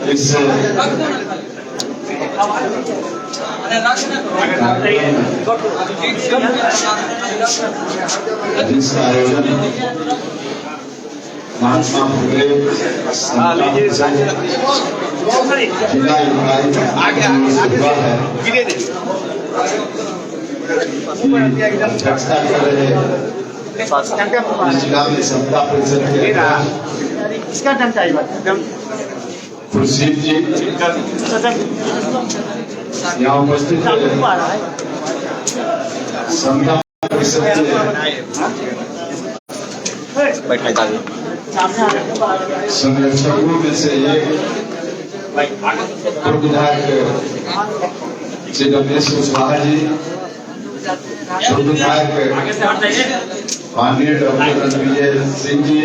इस जिसका आयोजन महात्मा फुले जिला इकाई अध्यक्षता कर रहे जिला में समता परिषद के खुर्शीद जी यहाँ उपस्थित समता परिषद के संरक्षकों में से एक पूर्व विधायक श्री रमेश कुशवाहा जी, पूर्व विधायक माननीय डॉक्टर रणविजय सिंह जी,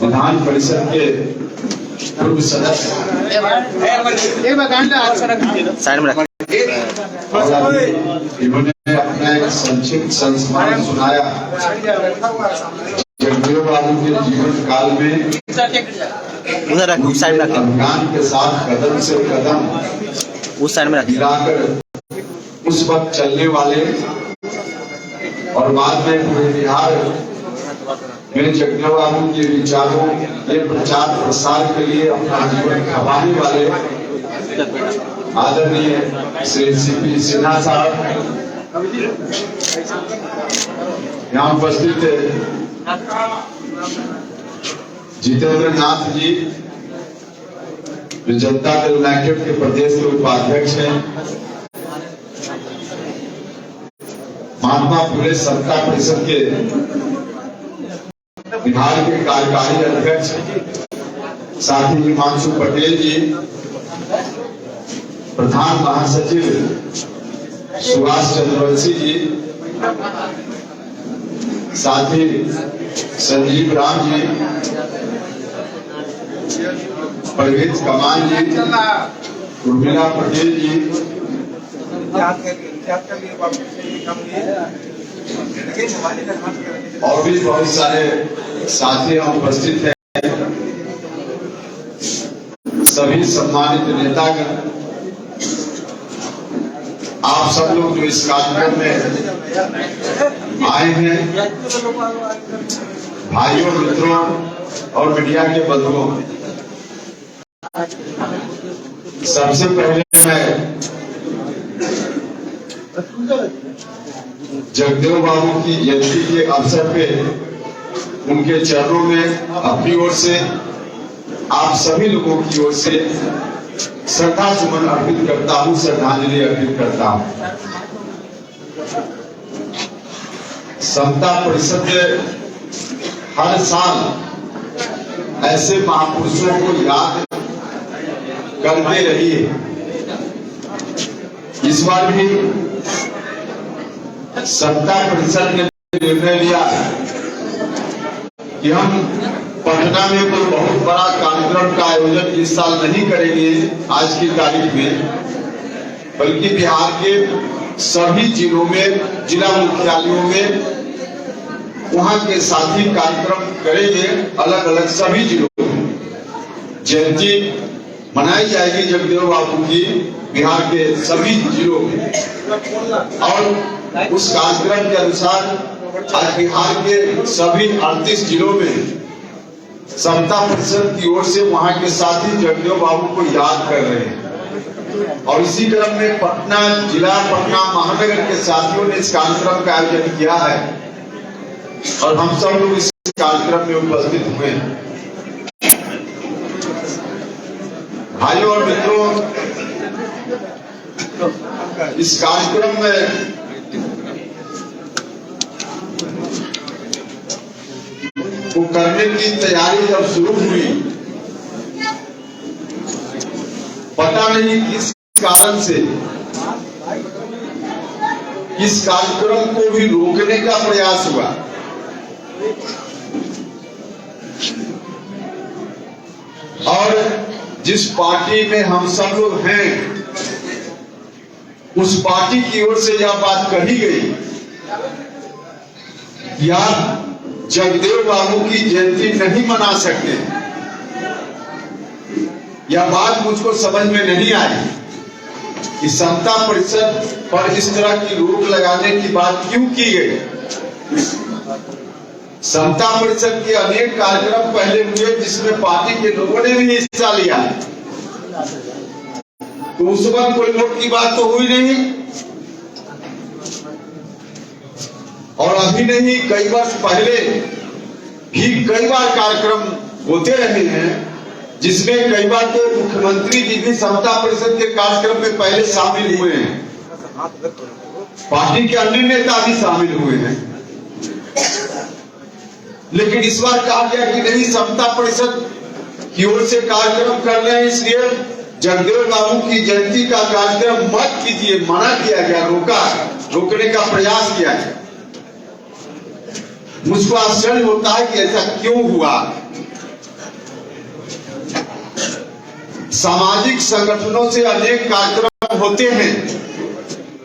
विधान परिषद के पूर्व सदस्य इन्होंने अपना एक संक्षिप्त संस्मरण सुनाया। जगदेव बाबू के जीवन काल में अफगान के साथ कदम से कदम मिलाकर उस वक्त चलने वाले और बाद में पूरे बिहार में जगदेव बाबू के विचारों के प्रचार प्रसार के लिए अपना जीवन खपाने वाले आदरणीय श्री सीपी सिन्हा साहब यहाँ उपस्थित है। जितेंद्र नाथ जी जो जनता दल यूनाइटेड के प्रदेश के उपाध्यक्ष हैं, महात्मा फुले समता परिषद के बिहार के कार्यकारी अध्यक्ष साथी हिमांशु पटेल जी, प्रधान महासचिव सुभाष चंद्रवंशी जी, साथी संजीव राम जी, परवेज कमान जी, उर्मिला पटेल जी और भी बहुत सारे साथी यहाँ उपस्थित हैं। सभी सम्मानित नेतागण, आप सब लोग जो इस कार्यक्रम में आए हैं, भाइयों मित्रों और मीडिया के बंधुओं, सबसे पहले मैं जगदेव बाबू की जयंती के अवसर पे उनके चरणों में अपनी ओर से, आप सभी लोगों की ओर से श्रद्धा सुमन अर्पित करता हूँ, श्रद्धांजलि अर्पित करता हूँ। समता परिषद हर साल ऐसे महापुरुषों को याद करते रही है। इस बार भी समता परिषद ने निर्णय लिया कि हम पटना में कोई बहुत बड़ा कार्यक्रम का आयोजन इस साल नहीं करेंगे आज की तारीख में, बल्कि बिहार के सभी जिलों में, जिला मुख्यालयों में वहां के साथी कार्यक्रम करेंगे। अलग अलग सभी जिलों में जयंती मनाई जाएगी जगदेव बाबू की बिहार के सभी जिलों में, और उस कार्यक्रम के अनुसार आज बिहार के सभी 38 जिलों में समता परिषद की ओर से वहां के साथी जगदेव बाबू को याद कर रहे हैं। और इसी क्रम में पटना जिला, पटना महानगर के साथियों ने इस कार्यक्रम का आयोजन किया है और हम सब लोग इस कार्यक्रम में उपस्थित हुए हैं। भाइयों और मित्रों, इस कार्यक्रम में वो करने की तैयारी जब शुरू हुई, पता नहीं किस कारण से इस कार्यक्रम को भी रोकने का प्रयास हुआ। और जिस पार्टी में हम सब लोग हैं, उस पार्टी की ओर से यह बात कही गई, यार जगदेव बाबू की जयंती नहीं मना सकते। यह बात मुझको समझ में नहीं आई कि समता परिषद पर इस तरह की रोक लगाने की बात क्यों की गई। समता परिषद के अनेक कार्यक्रम पहले हुए जिसमें पार्टी के लोगों ने भी हिस्सा लिया, तो उस वक्त कोई रोक की बात तो हुई नहीं। और अभी नहीं, कई वर्ष पहले भी कई बार कार्यक्रम होते रहे हैं जिसमें कई बार तो मुख्यमंत्री जी भी समता परिषद के कार्यक्रम में पहले शामिल हुए हैं, पार्टी के अन्य नेता भी शामिल हुए हैं। लेकिन इस बार कहा गया कि नहीं, समता परिषद की ओर से कार्यक्रम कर रहे हैं, इसलिए जगदेव बाबू की जयंती का कार्यक्रम मत कीजिए, मना किया गया, रोकने का प्रयास किया गया। मुझको आश्चर्य होता है कि ऐसा क्यों हुआ। सामाजिक संगठनों से अनेक कार्यक्रम होते हैं,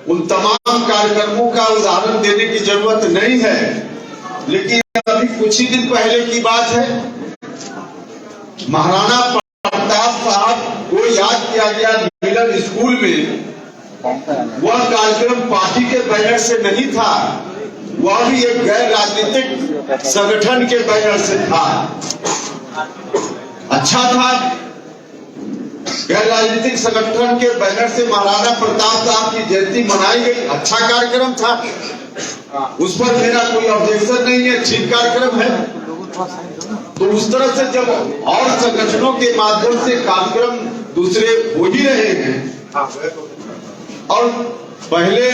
उन तमाम कार्यक्रमों का उदाहरण देने की जरूरत नहीं है। लेकिन अभी कुछ ही दिन पहले की बात है, महाराणा प्रताप साहब को याद किया गया मिलन स्कूल में। वह कार्यक्रम पार्टी के बैनर से नहीं था, वह भी एक गैर राजनीतिक संगठन के बैनर से था। अच्छा था, गैर राजनीतिक संगठन के बैनर से महाराणा प्रताप साहब की जयंती मनाई गई, अच्छा कार्यक्रम था, उस पर मेरा कोई ऑब्जेक्शन नहीं है, ठीक कार्यक्रम है। तो उस तरह से जब और संगठनों के माध्यम से कार्यक्रम दूसरे हो ही रहे हैं, और पहले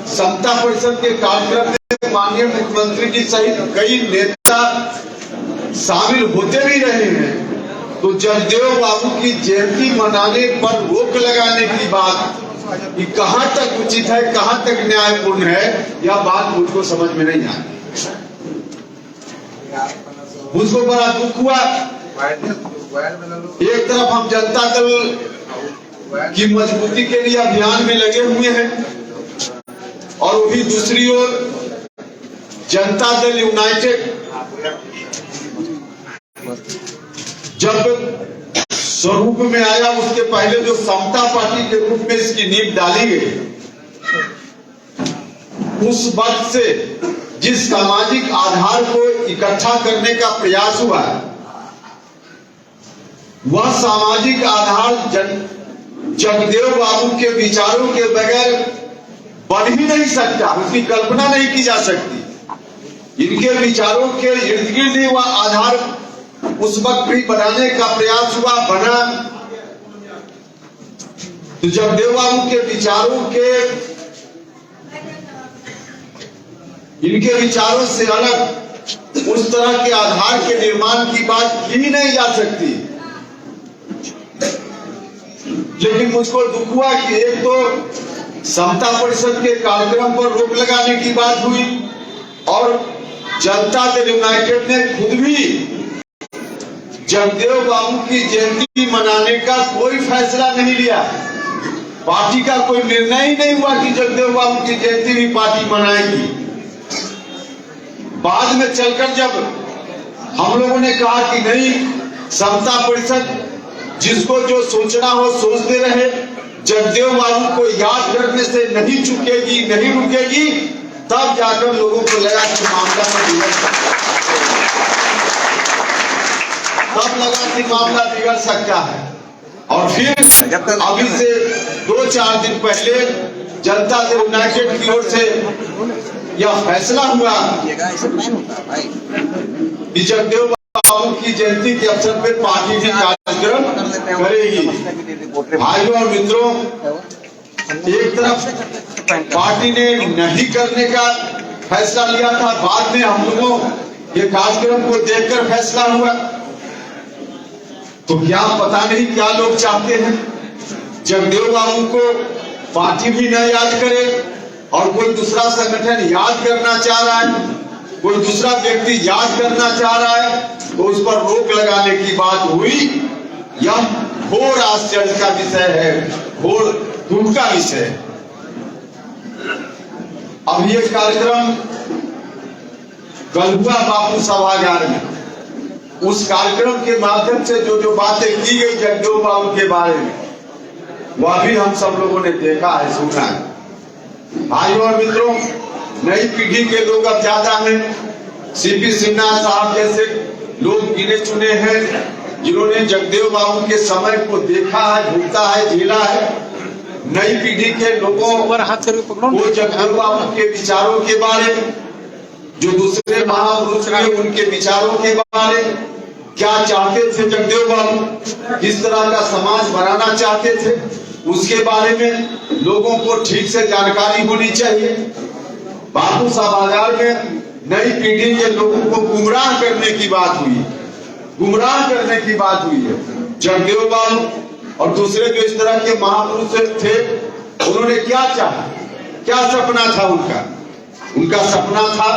समता परिषद के कार्यक्रम में माननीय मुख्यमंत्री जी सहित कई नेता शामिल होते भी रहे हैं, तो जगदेव बाबू की जयंती मनाने पर रोक लगाने की बात ये कहां तक उचित है, कहां तक न्यायपूर्ण है, यह बात मुझको समझ में नहीं आई। मुझको बड़ा दुख हुआ। एक तरफ हम जनता दल की मजबूती के लिए अभियान में लगे हुए हैं, और वही दूसरी ओर जनता दल यूनाइटेड जब स्वरूप में आया, उसके पहले जो समता पार्टी के रूप में इसकी नींव डाली गई, उस वक्त से जिस सामाजिक आधार को इकट्ठा करने का प्रयास हुआ, वह सामाजिक आधार जगदेव बाबू के विचारों के बगैर बन ही नहीं सकता, उसकी कल्पना नहीं की जा सकती। इनके विचारों के इर्द गिर्द ही वह आधार उस वक्त भी बनाने का प्रयास हुआ, बना। तो जगदेव बाबू के विचारों के, इनके विचारों से अलग उस तरह के आधार के निर्माण की बात की ही नहीं जा सकती। लेकिन मुझको दुख हुआ कि एक तो समता परिषद के कार्यक्रम पर रोक लगाने की बात हुई, और जनता दल यूनाइटेड ने खुद भी जगदेव बाबू की जयंती मनाने का कोई फैसला नहीं लिया। पार्टी का कोई निर्णय ही नहीं हुआ कि जगदेव बाबू की जयंती भी पार्टी मनाएगी। बाद में चलकर जब हम लोगों ने कहा कि नहीं, समता परिषद जिसको जो सोचना हो सोचते रहे, जगदेव बाबू को याद करने से नहीं चुकेगी, नहीं रुकेगी, तब जाकर लोगों को लगा कि मामला बिगड़ सकता है। और फिर अभी से 2-4 दिन पहले जनता दल यूनाइटेड की ओर से यह फैसला हुआ कि जगदेव बाबू की जयंती के अवसर पर पार्टी भी कार्यक्रम करेगी। भाइयों और मित्रों, एक तरफ पार्टी ने नहीं करने का फैसला लिया था, बाद में हम लोगों ये कार्यक्रम को देखकर फैसला हुआ। तो क्या पता नहीं क्या लोग चाहते हैं, जगदेव बाबू को पार्टी भी न याद करे और कोई दूसरा संगठन याद करना चाह रहा है, कोई दूसरा व्यक्ति याद करना चाह रहा है, तो उस पर रोक लगाने की बात हुई। यह घोर आश्चर्य का विषय है, घोर दुख का विषय है। अब ये कार्यक्रम कल हुआ बापू सभागार में, उस कार्यक्रम के माध्यम से जो जो बातें की गई जगदेव बाबू के बारे में, वह भी हम सब लोगों ने देखा है, सुना है। भाइयों और मित्रों, नई पीढ़ी के लोग अब ज्यादा हैं। सीपी सिन्हा साहब जैसे लोग गिने चुने हैं जिन्होंने जगदेव बाबू के समय को देखा है, भुगता है, झेला है। नई पीढ़ी के लोगों को जगदेव बाबू के विचारों के बारे में, जो दूसरे महापुरुष थे उनके विचारों के बारे में, क्या चाहते थे जगदेव बाबू, किस तरह का समाज बनाना चाहते थे, उसके बारे में लोगों को ठीक से जानकारी होनी चाहिए। बापू सभागार में नई पीढ़ी के लोगों को गुमराह करने की बात हुई, गुमराह करने की बात हुई है। जगदेव बाबू और दूसरे जो इस तरह के महापुरुष थे, उन्होंने क्या चाहा, क्या सपना था उनका? उनका सपना था,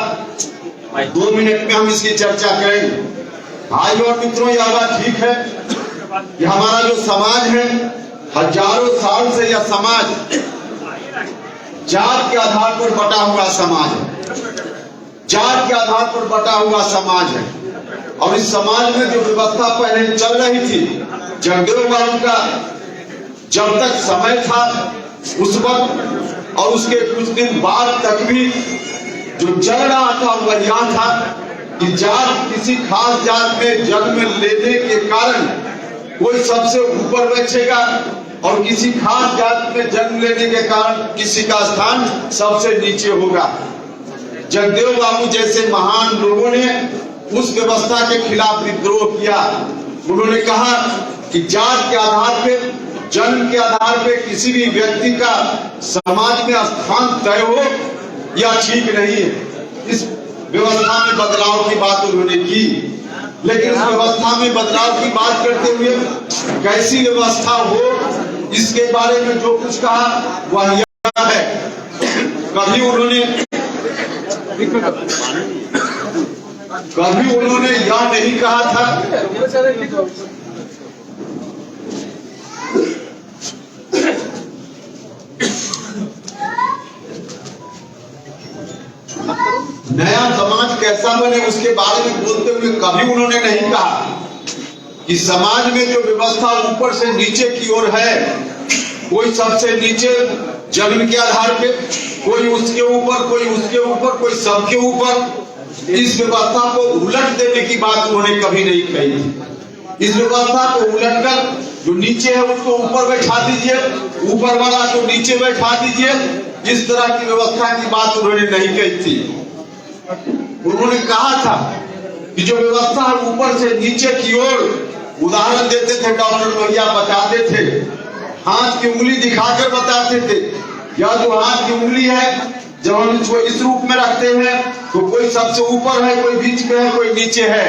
2 मिनट में हम इसकी चर्चा करेंगे। भाइयों और मित्रों, यह बात ठीक है कि हमारा जो समाज है, हजारों साल से यह समाज जात के आधार पर बटा हुआ समाज है, जात के आधार पर बटा हुआ समाज है। और इस समाज में जो व्यवस्था पहले चल रही थी, जगदेव बाबू का जब तक समय था उस वक्त और उसके कुछ दिन बाद तक भी जो चल रहा था वह यह था कि जात, किसी खास जात में जन्म लेने के कारण कोई सबसे ऊपर बैठेगा और किसी खास जात में जन्म लेने के कारण किसी का स्थान सबसे नीचे होगा। जगदेव बाबू जैसे महान लोगों ने उस व्यवस्था के खिलाफ विद्रोह किया। उन्होंने कहा कि जात के आधार पे, जन्म के आधार पे किसी भी व्यक्ति का समाज में स्थान तय हो, यह ठीक नहीं है। इस व्यवस्था में बदलाव की बात उन्होंने की, लेकिन उस व्यवस्था में बदलाव की बात करते हुए कैसी व्यवस्था हो, इसके बारे में जो कुछ कहा वह यह है। कभी उन्होंने यह नहीं कहा था नया समाज कैसा बने, उसके बारे में बोलते हुए कभी उन्होंने नहीं कहा कि समाज में जो व्यवस्था ऊपर से नीचे की ओर है, कोई सबसे नीचे जन्म के आधार पे, कोई उसके ऊपर, कोई उसके ऊपर, कोई सबके ऊपर, इस व्यवस्था को उलट देने की बात उन्होंने कभी नहीं कही थी। इस व्यवस्था को उलटकर जो नीचे है उसको ऊपर बैठा दीजिए, ऊपर वाला को नीचे बैठा दीजिए, इस तरह की व्यवस्था की बात उन्होंने नहीं कही थी। उन्होंने कहा था कि जो व्यवस्था है ऊपर से नीचे की ओर, उदाहरण देते थे, डॉक्टर भैया बताते थे, हाथ की उंगली दिखाकर बताते थे। यह जो हाथ की उंगली है, जब हम इसको इस रूप में रखते हैं तो कोई सबसे ऊपर है, कोई बीच में है, कोई नीचे है।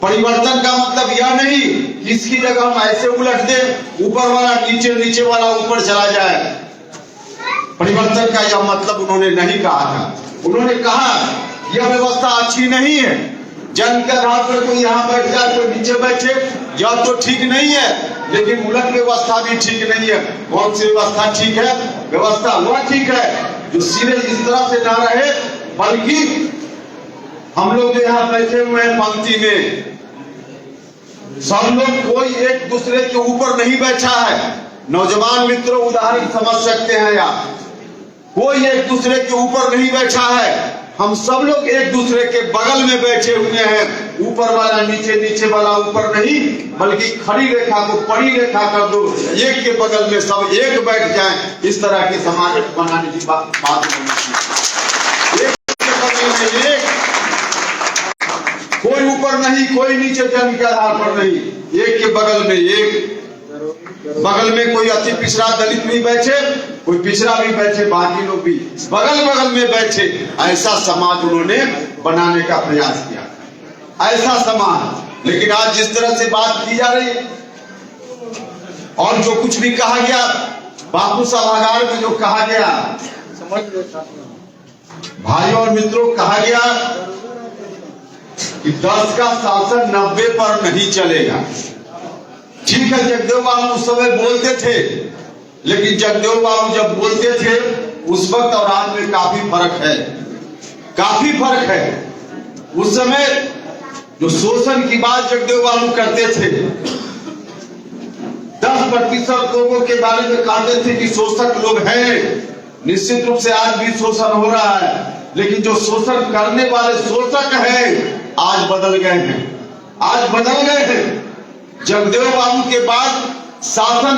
परिवर्तन का मतलब यह नहीं कि इसकी जगह हम ऐसे उलट दें, ऊपर वाला नीचे, नीचे वाला ऊपर चला जाए। परिवर्तन का यह मतलब उन्होंने नहीं कहा था। उन्होंने कहा यह व्यवस्था अच्छी नहीं है, जन्म के आधार पर कोई यहाँ बैठ जाए, कोई नीचे बैठे, यह तो ठीक नहीं है। लेकिन उलट व्यवस्था भी ठीक नहीं है। कौन सी व्यवस्था ठीक है? व्यवस्था वह ठीक है जो सीधे इस तरह से ना रहे, बल्कि हम लोग जो यहाँ बैठे हुए हैं पंक्ति में, सब लोग कोई एक दूसरे के ऊपर नहीं बैठा है। नौजवान मित्रों, उदाहरण समझ सकते हैं आप, कोई एक दूसरे के ऊपर नहीं बैठा है। हम सब लोग एक दूसरे के बगल में बैठे हुए हैं। ऊपर वाला नीचे, नीचे वाला ऊपर नहीं, बल्कि खड़ी रेखा को पड़ी रेखा कर दो, एक के बगल में सब एक बैठ जाएं। इस तरह की समाज बनाने की बात होनी चाहिए। एक के बगल में एक, कोई ऊपर नहीं, कोई नीचे, जन्म के आधार पर नहीं, एक के बगल में एक। बगल में कोई अति पिछड़ा दलित भी बैठे, कोई पिछड़ा भी बैठे, बाकी लोग भी बगल बगल में बैठे। ऐसा समाज उन्होंने बनाने का प्रयास किया, ऐसा समाज। लेकिन आज जिस तरह से बात की जा रही है और जो कुछ भी कहा गया, बापू सभागार में जो कहा गया, भाइयों और मित्रों, कहा गया कि 10 का शासन 90 पर नहीं चलेगा। ठीक है, जगदेव बाबू उस समय बोलते थे, लेकिन जगदेव बाबू जब बोलते थे उस वक्त और आज में काफी फर्क है, काफी फर्क है। उस समय जो शोषण की बात जगदेव बाबू करते थे, 10% लोगों के बारे में कहते थे कि शोषक लोग हैं। निश्चित रूप से आज भी शोषण हो रहा है, लेकिन जो शोषण करने वाले शोषक हैं आज बदल गए हैं, आज बदल गए हैं। जगदेव बाबू के बाद शासन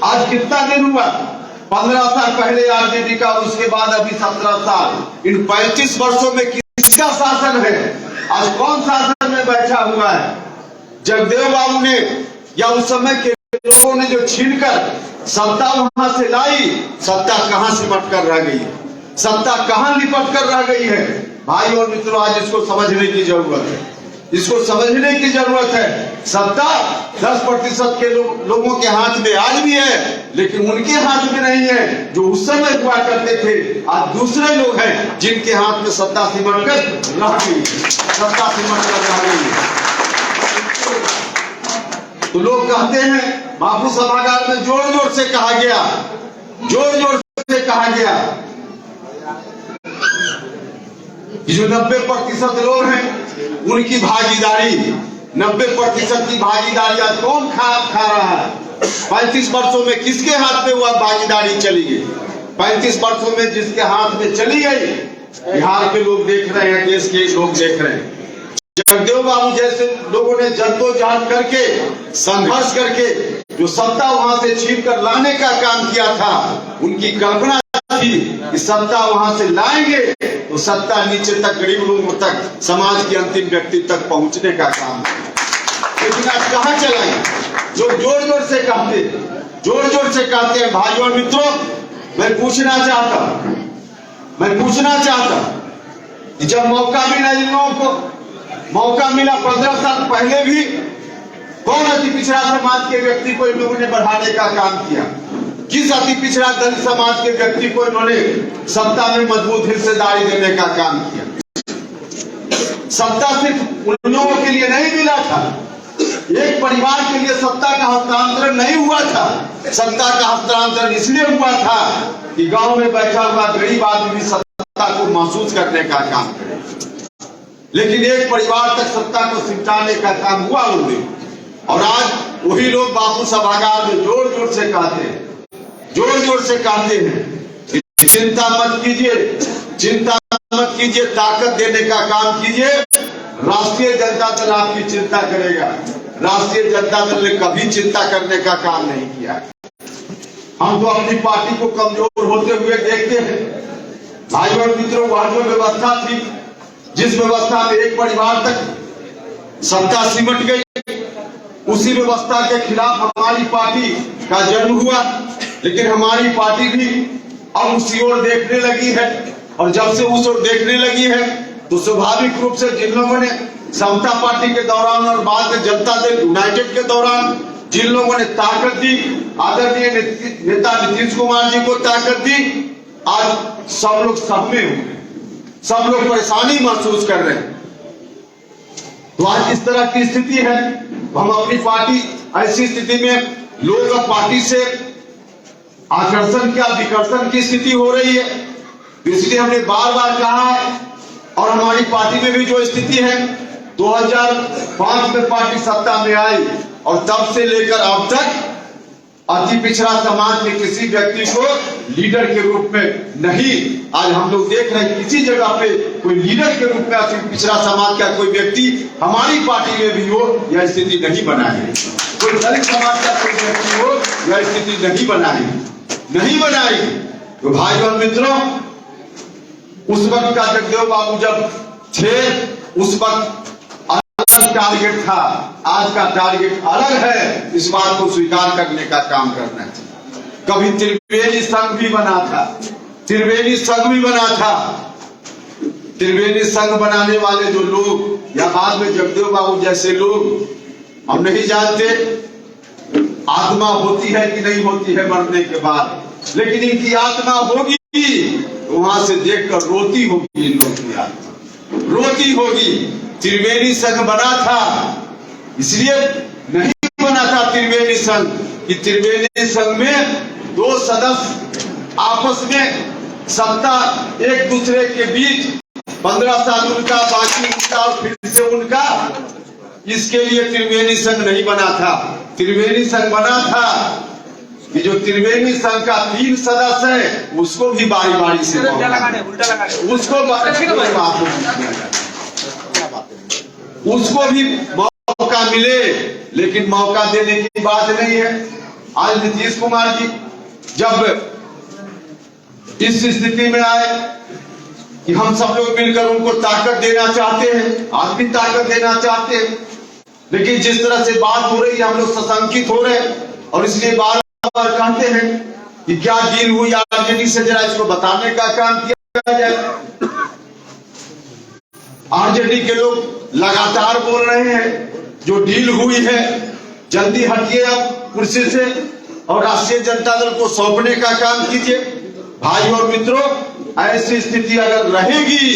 आज कितना दिन हुआ? 15 साल पहले आरजेडी का, उसके बाद अभी 17 साल। इन 35 वर्षों में किसका शासन है? आज कौन शासन में बैठा हुआ है? जगदेव बाबू ने या उस समय के लोगों ने जो छीनकर सत्ता वहां से लाई, सत्ता कहां सिमट कर रह गई है, सत्ता कहां लिपट कर रह गई है? भाई और मित्रों, आज इसको समझने की जरूरत है, इसको समझने की जरूरत है। सत्ता 10% के लोगों के हाथ में आज भी है, लेकिन उनके हाथ में नहीं है जो उस समय हुआ करते थे। आज दूसरे लोग हैं जिनके हाथ में सत्ता सिमट कर रह गई है, सत्ता सिमट कर रह गई है। तो लोग कहते हैं, बापू सभागार में जोर जोर से कहा गया, जोर जोर से कहा गया कि जो 90% लोग हैं उनकी भागीदारी, 90% की भागीदारी आज कौन खा रहा है? 35 वर्षों में किसके हाथ में हुआ भागीदारी चली गई? 35 वर्षों में जिसके हाथ में चली गई, बिहार के लोग देख रहे हैं, देश के लोग देख रहे हैं। जगदेव बाबू जैसे लोगों ने जद्दोजहद करके, संघर्ष करके जो सत्ता वहां से छीन कर लाने का काम किया था, उनकी कल्पना थी कि सत्ता वहां से लाएंगे तो सत्ता नीचे तक, गरीब लोगों तक, समाज के अंतिम व्यक्ति तक पहुंचने का काम। लेकिन आज कहां चला है? जो जोर जोर से कहते, जोर जोर से कहते हैं। भाइयों और मित्रों, मैं पूछना चाहता कि जब मौका मिला, इन लोगों को मौका मिला 15 साल पहले भी, कौन अति पिछड़ा समाज के व्यक्ति को इन लोगों ने बढ़ाने का काम किया? किस अति पिछड़ा दलित समाज के व्यक्ति को इन्होंने सत्ता में मजबूत हिस्सेदारी देने का काम किया? सत्ता सिर्फ उन लोगों के लिए नहीं मिला था, एक परिवार के लिए सत्ता का हस्तांतरण नहीं हुआ था। सत्ता का हस्तांतरण इसलिए हुआ था कि गांव में बैठा हुआ गरीब आदमी भी सत्ता को महसूस करने का काम करे। लेकिन एक परिवार तक सत्ता को सिमटाने का काम हुआ उन्होंने। और आज वही लोग बापू सभागार में जोर जोर से कहते हैं, जोर जोर से कहते हैं, चिंता मत कीजिए, चिंता मत कीजिए, ताकत देने का काम कीजिए। राष्ट्रीय जनता दल आपकी चिंता करेगा। राष्ट्रीय जनता दल ने कभी चिंता करने का काम नहीं किया। हम तो अपनी पार्टी को कमजोर होते हुए देखते हैं। भाइयों और मित्रों, वह जो व्यवस्था थी, जिस व्यवस्था में एक परिवार तक सत्ता सिमट गई, उसी व्यवस्था के खिलाफ हमारी पार्टी का जन्म हुआ। लेकिन हमारी पार्टी भी अब उसी ओर देखने लगी है, और जब से उस ओर देखने लगी है तो स्वाभाविक रूप से जिन लोगों ने समता पार्टी के दौरान और बाद में जनता दल यूनाइटेड के दौरान जिन लोगों ने ताकत दी, आदरणीय नेता नीतीश कुमार जी को ताकत दी, आज सब लोग सहमे हुए, सब लोग परेशानी महसूस कर रहे हैं। तो आज इस तरह की स्थिति है। हम अपनी पार्टी, ऐसी स्थिति में लोग अब पार्टी से आकर्षण क्या विकर्षण की स्थिति हो रही है। इसलिए हमने बार बार कहा है, और हमारी पार्टी में भी जो स्थिति है, 2005 में पार्टी सत्ता में आई और तब से लेकर अब तक अति पिछड़ा समाज में किसी व्यक्ति को लीडर के रूप में नहीं, आज हम लोग देख रहे हैं किसी जगह पे कोई लीडर के रूप में अति पिछड़ा समाज का कोई व्यक्ति हमारी पार्टी में भी हो, यह स्थिति नहीं बनाई। कोई दलित समाज का कोई व्यक्ति हो, यह स्थिति नहीं बनाई, नहीं बनाई। तो भाई और मित्रों, उस वक्त का जगदेव बाबू जब थे, उस वक्त टारगेट था, आज का टारगेट अलग है। इस बात को स्वीकार करने का काम करना चाहिए। कभी त्रिवेणी संघ भी बना था, त्रिवेणी संघ भी बना था। त्रिवेणी संघ बनाने वाले जो लोग या बाद में जगदेव बाबू जैसे लोग, हम नहीं जानते आत्मा होती है कि नहीं होती है मरने के बाद, लेकिन इनकी आत्मा होगी तो वहां से देखकर रोती होगी, इन लोगों की आत्मा रोती होगी। त्रिवेणी संघ बना था, इसलिए नहीं बना था त्रिवेणी संघ कि त्रिवेणी संघ में दो सदस्य आपस में सत्ता एक दूसरे के बीच 15 साल उनका, बाकी उनका और फिर से उनका। इसके लिए त्रिवेणी संघ नहीं बना था। त्रिवेणी संघ बना था कि जो त्रिवेणी संघ का 3 सदस्य है उसको भी बारी बारी से उसको भी मौका मिले, लेकिन मौका देने की बात नहीं है। आज नीतीश कुमार जी जब इस स्थिति में आए कि हम सब लोग मिलकर उनको ताकत देना चाहते हैं, आज भी ताकत देना चाहते हैं, लेकिन जिस तरह से बात हो रही है हम लोग सशंकित हो रहे हैं और इसलिए बार बार कहते हैं कि क्या डील हुई आरजेडी से, जरा इसको बताने का काम किया जाए। आरजेडी के लोग लगातार बोल रहे हैं जो डील हुई है जल्दी हटिए अब कुर्सी से और राष्ट्रीय जनता दल को सौंपने का काम कीजिए। भाई और मित्रों, ऐसी स्थिति अगर रहेगी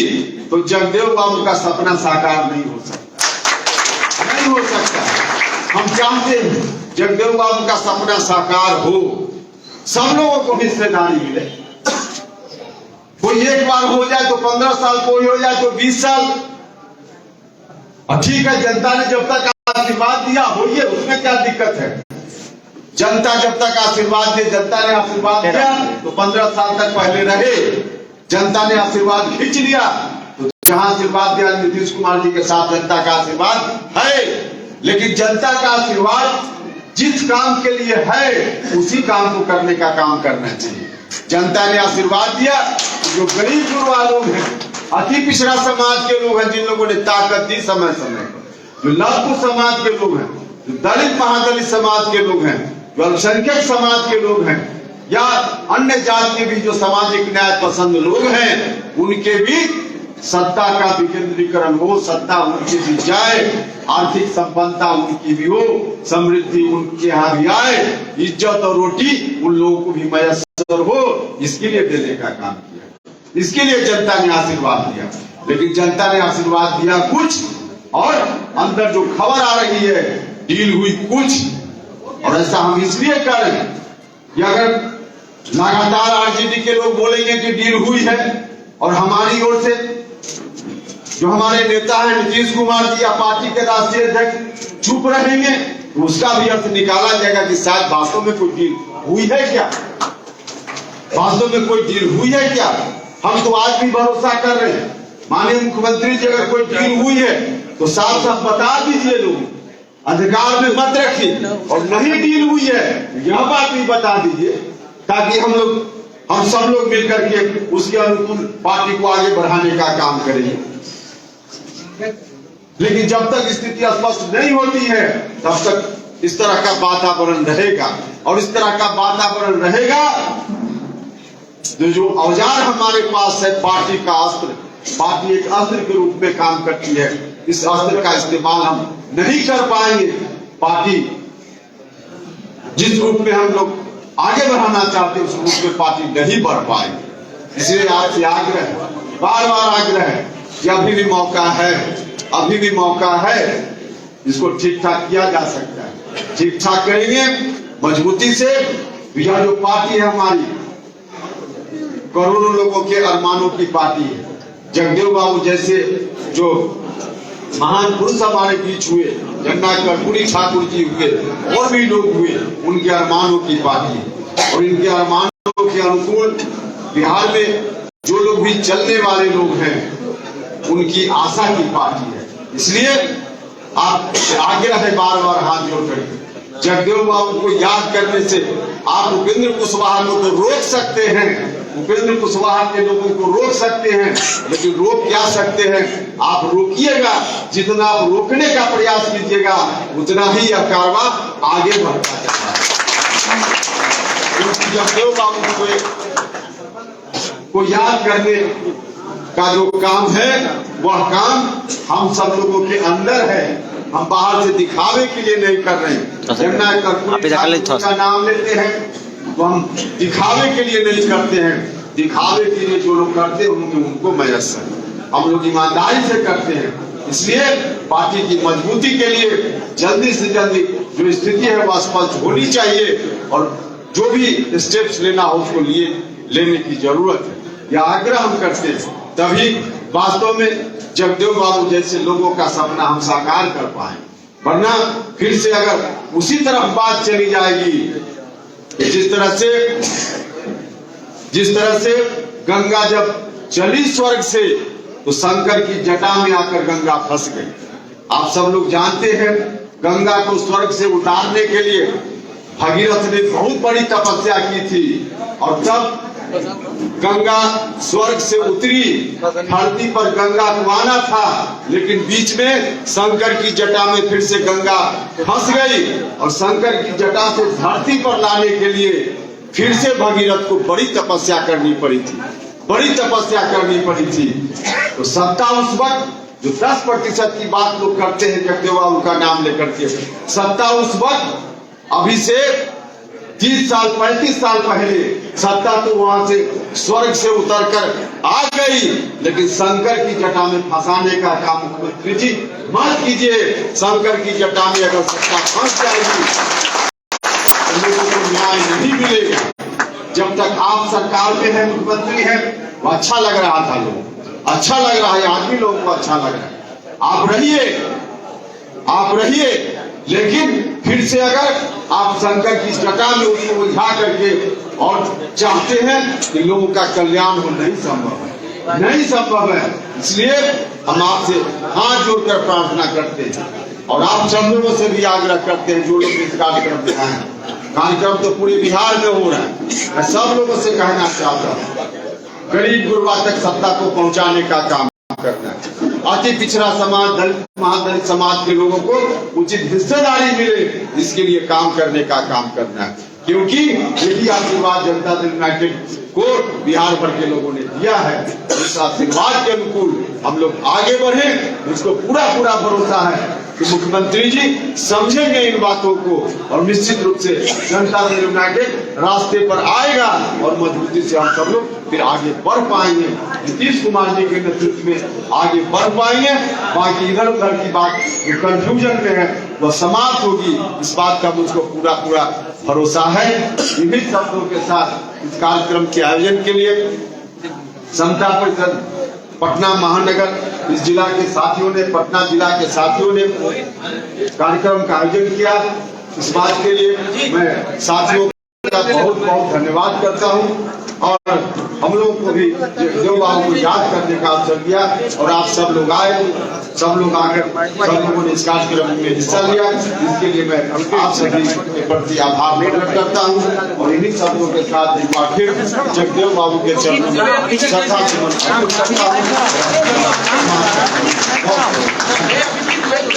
तो जगदेव बाबू का सपना साकार नहीं हो सकता, नहीं हो सकता। हम चाहते हैं जगदेव बाबू का सपना साकार हो, सब लोगों को हिस्सेदारी मिले। कोई एक बार हो जाए तो 15 साल, कोई हो जाए तो 20 साल, ठीक है। जनता ने जब तक आशीर्वाद दिया होइए, उसमें क्या दिक्कत है। जनता जब तक आशीर्वाद दे, जनता ने आशीर्वाद दिया तो 15 साल तक पहले रहे। जनता ने आशीर्वाद खींच लिया तो जहां आशीर्वाद दिया नीतीश कुमार जी के साथ जनता का आशीर्वाद है, लेकिन जनता का आशीर्वाद जिस काम के लिए है उसी काम को करने का काम करना चाहिए। जनता ने आशीर्वाद दिया, जो गरीब गुरबा लोग हैं, अति पिछड़ा समाज के लोग हैं, जिन लोगों ने ताकत दी समय समय पर, जो लघु समाज के लोग हैं, जो दलित महादलित समाज के लोग हैं, जो अल्पसंख्यक समाज के लोग हैं, या अन्य जाति के भी जो सामाजिक न्याय पसंद लोग हैं, उनके भी सत्ता का विकेंद्रीकरण हो, सत्ता उनकी भी जाए, आर्थिक संपन्नता उनकी भी हो, समृद्धि उनके यहाँ भी आए, इज्जत और रोटी उन लोगों को भी मयस्सर हो, इसके लिए देने का काम किया। इसके लिए जनता ने आशीर्वाद दिया, लेकिन जनता ने आशीर्वाद दिया कुछ और अंदर जो खबर आ रही है डील हुई कुछ। और ऐसा हम इसलिए करें कि अगर लगातार आरजेडी के लोग बोलेंगे कि डील हुई है और हमारी ओर से जो हमारे नेता हैं नीतीश कुमार जी या पार्टी के राष्ट्रीय अध्यक्ष चुप रहेंगे, तो उसका भी अर्थ निकाला जाएगा कि शायद वास्तव में कोई डील हुई है क्या, वास्तव में कोई डील हुई है क्या। हम तो आज भी भरोसा कर रहे हैं, माननीय मुख्यमंत्री जी अगर कोई डील हुई है तो साफ साफ बता दीजिए, लोग अधिकार में मत रखिए, और नहीं डील हुई है यह बात भी बता दीजिए, ताकि हम सब लोग मिलकर के उसके अनुकूल पार्टी को आगे बढ़ाने का काम करेंगे। लेकिन जब तक स्थिति स्पष्ट नहीं होती है तब तक इस तरह का वातावरण रहेगा, और इस तरह का वातावरण रहेगा तो जो औजार हमारे पास है पार्टी का अस्त्र, पार्टी एक अस्त्र के रूप में काम करती है, इस अस्त्र का इस्तेमाल हम नहीं कर पाएंगे। पार्टी जिस रूप में हम लोग आगे बढ़ाना चाहते हैं उस रूप में पार्टी नहीं बढ़ पाएगी। इसलिए आपसे आग्रह, बार बार आग्रह है कि अभी भी मौका है, अभी भी मौका है, इसको ठीक ठाक किया जा सकता है। ठीक ठाक करेंगे मजबूती से। यह जो पार्टी है हमारी करोड़ों लोगों के अरमानों की पार्टी है। जगदेव बाबू जैसे जो महान पुरुष हमारे बीच हुए, जन्ना कर्पूरी ठाकुर जी हुए, और भी लोग हुए, उनके अरमानों की पार्टी है। और इनके अरमानों के अनुकूल बिहार में जो लोग भी चलने वाले लोग हैं उनकी आशा की पार्टी है। इसलिए आप आग्रह है बार बार हाथ जोड़ करके, जगदेव बाबू को याद करने से आप उपेंद्र कुशवाहा को तो रोक सकते हैं, उपेंद्र कुशवाहा के लोगों को रोक सकते हैं, लेकिन रोक क्या सकते हैं, आप रोकिएगा। जितना आप रोकने का प्रयास कीजिएगा उतना ही यह कारवां आगे बढ़ता जाएगा। जगदेव बाबू को याद करने का जो काम है वह काम हम सब लोगों के अंदर है, हम बाहर से दिखावे के लिए नहीं कर रहे हैं। जन्ना कर्पूरी ठाकुर का नाम लेते हैं तो हम दिखावे के लिए नहीं करते हैं, दिखावे के लिए जो लोग करते हैं उनको मयस्सर, हम लोग ईमानदारी से करते हैं। इसलिए पार्टी की मजबूती के लिए जल्दी से जल्दी जो स्थिति है वह स्पष्ट होनी चाहिए, और जो भी स्टेप्स लेना हो उसको लेने की जरूरत है, यह आग्रह हम करते हैं। तभी वास्तव में जगदेव बाबू जैसे लोगों का सपना हम साकार कर पाए, वरना फिर से अगर उसी तरफ बात चली जाएगी, जिस तरह से गंगा जब चली स्वर्ग से तो शंकर की जटा में आकर गंगा फंस गई। आप सब लोग जानते हैं गंगा को स्वर्ग से उतारने के लिए भगीरथ ने बहुत बड़ी तपस्या की थी, और तब गंगा स्वर्ग से उतरी, धरती पर गंगा को आना था, लेकिन बीच में शंकर की जटा में फिर से गंगा फंस गई, और शंकर की जटा से धरती पर लाने के लिए फिर से भगीरथ को बड़ी तपस्या करनी पड़ी थी। तो सत्ता उस वक्त, जो 10% की बात लोग करते हैं जगदेव बाबू का नाम लेकर के, सत्ता उस वक्त अभी से 30 साल 35 साल पहले सत्ता तो वहां से स्वर्ग से उतरकर आ गई, लेकिन शंकर की जटा में फंसाने का काम मुख्यमंत्री जी मत कीजिए। शंकर की जटा में अगर सत्ता फंस जाएगी तो लोगों को न्याय नहीं मिलेगा। जब तक आप सरकार में है, मुख्यमंत्री है, वो अच्छा लग रहा था, लोग अच्छा लग रहा है, आदमी लोगों को अच्छा लग रहा है, आप रहिए, लेकिन फिर से अगर आप शंकर की जटा में उसको उलझा करके और चाहते हैं कि लोगों का कल्याण हो, नहीं संभव है। इसलिए हम आपसे हाथ जोड़कर प्रार्थना करते हैं और आप सब लोगों से भी आग्रह करते हैं, जो लोग इस कार्यक्रम में आए हैं। कार्यक्रम तो पूरे बिहार में हो रहा है। मैं सब लोगों से कहना चाहता हूँ, गरीब गुरबा तक सत्ता को पहुंचाने का काम करना है। अति पिछड़ा समाज, दलित महादलित समाज के लोगों को उचित हिस्सेदारी मिले, इसके लिए काम करने का काम करना है, क्योंकि यही आशीर्वाद जनता दल यूनाइटेड को बिहार भर के लोगों ने दिया है। इस आशीर्वाद के अनुकूल हम लोग आगे बढ़े, मुझको पूरा भरोसा है कि मुख्यमंत्री जी समझेंगे इन बातों को, और निश्चित रूप से जनता दल यूनाइटेड रास्ते पर आएगा और मजबूती से हम सब लोग फिर आगे बढ़ पाएंगे। नीतीश कुमार जी के नेतृत्व में आगे बढ़ पाएंगे। बाकी इधर उधर की बात जो कंफ्यूजन में है वह समाप्त होगी, इस बात का मुझको पूरा भरोसा है। इन्हीं शब्दों के साथ इस कार्यक्रम के आयोजन के लिए समता परिषद पटना महानगर इस जिला के साथियों ने, पटना जिला के साथियों ने कार्यक्रम का आयोजन किया। इस बात के लिए मैं साथियों का बहुत धन्यवाद करता हूं, और हम लोगों को भी जगदेव बाबू को याद करने का अवसर दिया, और आप सब लोग आए, सब लोग आकर सब लोगों ने इस कार्यक्रम में हिस्सा लिया। इसके लिए मैं आप सभी के प्रति आभार व्यक्त करता हूँ, और इन्हीं शब्दों के साथ एक बार फिर जगदेव बाबू के चरणों में श्रद्धा सुमन अर्पित करता हूँ।